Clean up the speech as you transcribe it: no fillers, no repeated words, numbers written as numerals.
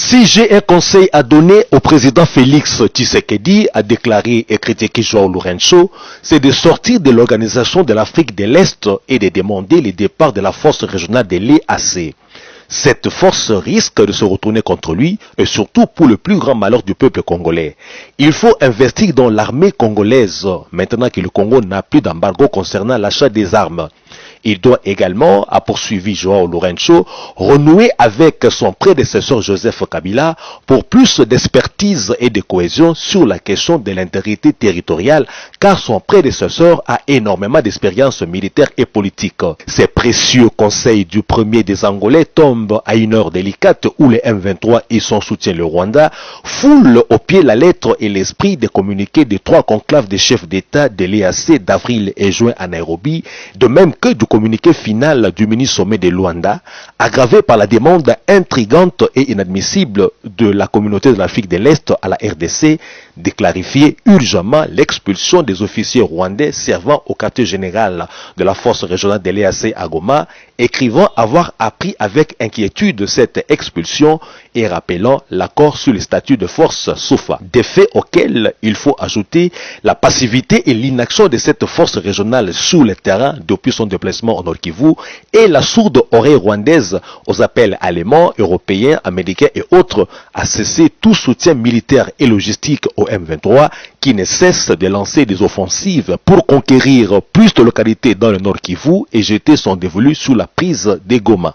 Si j'ai un conseil à donner au président Félix Tshisekedi, a déclaré et critiqué João Lourenço, c'est de sortir de l'organisation de l'Afrique de l'Est et de demander le départ de la force régionale de l'EAC. Cette force risque de se retourner contre lui et surtout pour le plus grand malheur du peuple congolais. Il faut investir dans l'armée congolaise maintenant que le Congo n'a plus d'embargo concernant l'achat des armes. Il doit également, a poursuivi João Lourenço, renouer avec son prédécesseur Joseph Kabila pour plus d'expertise et de cohésion sur la question de l'intégrité territoriale, car son prédécesseur a énormément d'expérience militaire et politique. Ces précieux conseils du premier des Angolais tombent à une heure délicate où les M23 et son soutien le Rwanda foulent au pied la lettre et l'esprit des communiqués des trois conclaves des chefs d'État de l'EAC d'avril et juin à Nairobi, de même que du communiqué final du mini-sommet de Luanda, aggravé par la demande intrigante et inadmissible de la communauté de l'Afrique de l'Est à la RDC de clarifier urgemment l'expulsion des officiers rwandais servant au quartier général de la force régionale de l'EAC à Goma, écrivant avoir appris avec inquiétude cette expulsion et rappelant l'accord sur le statut de force SOFA. Des faits auxquels il faut ajouter la passivité et l'inaction de cette force régionale sur le terrain depuis son déplacement au Nord Kivu et la sourde oreille rwandaise aux appels allemands, européens, américains et autres à cesser tout soutien militaire et logistique au M23 qui ne cesse de lancer des offensives pour conquérir plus de localités dans le Nord Kivu et jeter son dévolu sous la prise des Goma.